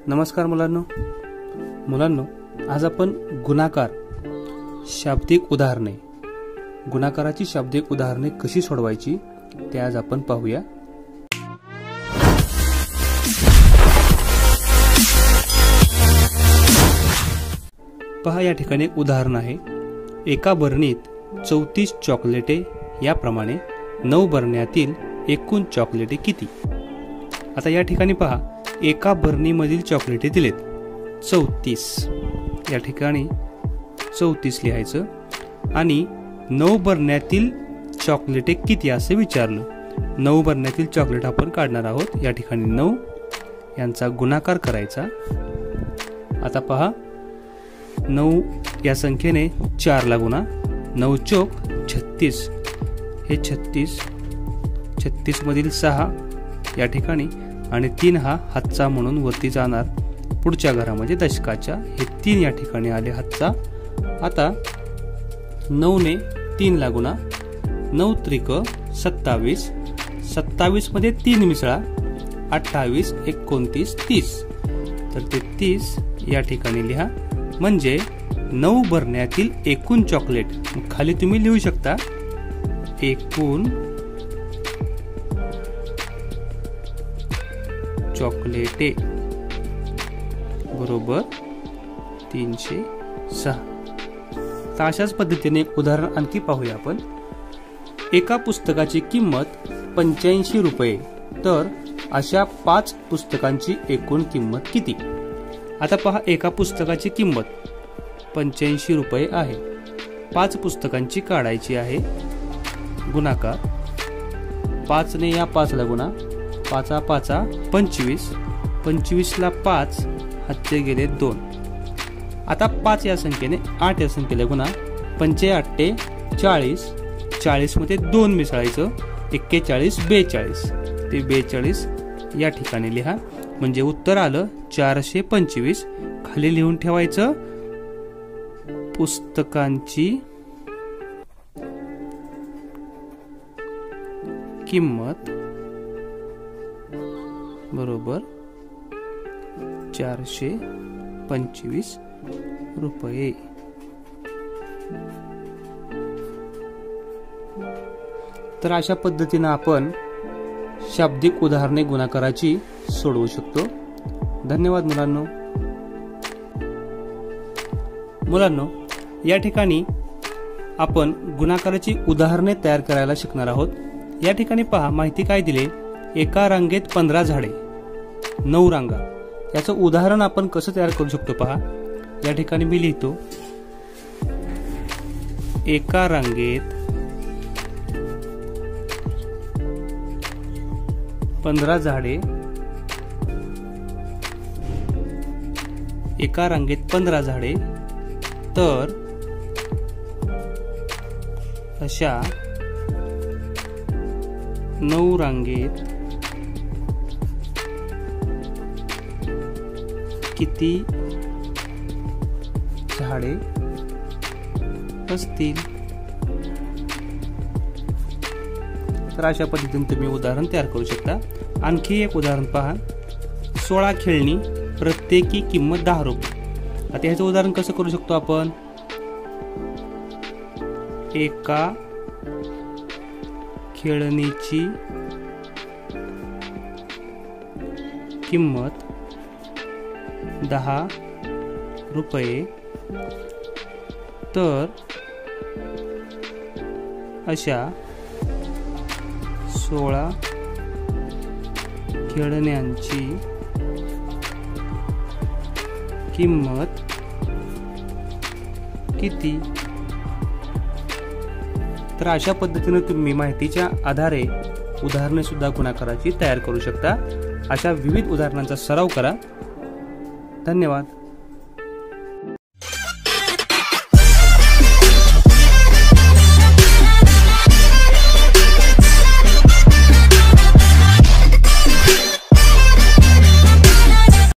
नमस्कार मुलांनो, आज आपण गुणाकार शाब्दिक उदाहरणे गुणाकाराची शाब्दिक उदाहरणे कशी सोडवायची ते आज आपण पाहूया। पहा, या ठिकाणी एक उदाहरण आहे। एका बरणीत 34 चॉकलेटे याप्रमाणे 9 बरण्यातील एकूण चॉकलेटे किती। आता या ठिकाणी पहा, एका बरणीमधील चॉकलेटे दिलेत 34। या ठिकाणी 34 लिहायचं आणि 9 बरण्यातील चॉकलेटे किती असे विचारलं। 9 बरण्यातील चॉकलेट आपण काढणार आहोत। या ठिकाणी 9 यांचा गुणाकार करायचा। आता पहा, 9 या संख्येने 4 ला गुणा। 9 चौक 36, हे 36 मधील 6 या ठिकाणी आणि 3 हा हातचा म्हणून वरती जाणार पुढच्या घरामध्ये दशकाच्या। हे 3 या ठिकाणी आले हातचा। आता 9 ने 3 ला गुणा। 9 त्रिक 27, 27 मध्ये 3 मिसळा। 28, 29, 30, तर ते 30 या ठिकाणी लिहा। म्हणजे 9 बरण्यातील एकूण चॉकलेट खाली तुम्ही लिहू शकता, एकूण चॉकलेटे बरोबर 306। तर अशाच पद्धतीने एक उदाहरण आणखी पाहूया आपण। एका पुस्तकाची किंमत 85 रुपये, तर अशा 5 पुस्तकांची एकूण किंमत किती। आता पहा, एका पुस्तकाची किंमत 85 रुपये आहे। 5 पुस्तकांची काढायची आहे। गुणाकार 5 ने या 5 ला गुणा। 5 5 25, 25 ला 5 हातचे गेले 2। आता 5 या संख्येने 8 या संख्येला गुणा। 5 8 40, 40 मध्ये 2 मिसळायचं। 41 42, ते 42 या ठिकाणी लिहा। म्हणजे उत्तर आलं 425। खाली लिहून ठेवायचं पुस्तकांची किंमत बरोबर 425 रुपये। तर अशा पद्धतीने आपण शाब्दिक उदाहरणे गुणाकाराची सोडवू शकतो। धन्यवाद मुलांनो, या ठिकाणी आपण गुणाकाराची उदाहरणे तयार करायला शिकणार आहोत। या ठिकाणी पहा, माहिती काय दिले। एका रांगेत 15 झाडे, 9 रांगा। याचं उदाहरण आपण कसं तयार करू शकतो पहा। या ठिकाणी मी लिहितो, एका रांगेत 15 झाडे, एका रांगेत 15 झाडे, तर अशा 9 रांगेत किती झाडे असतील। तर अशा पद्धतीने तुम्ही उदाहरण तयार करू शकता। आणखी एक उदाहरण पहा, 16 खेळणी, प्रत्येकी किंमत 10 रुपये। आता ह्याचं उदाहरण कसं करू शकतो आपण। एका खेळणीची किंमत 10 रुपये, तर अशा 16 खेळण्यांची किंमत किती। तर अशा पद्धतीने तुम्ही माहितीच्या आधारे उदाहरणे सुद्धा गुणाकाराची तयार करू शकता। अशा विविध उदाहरणांचा सराव करा। धन्यवाद।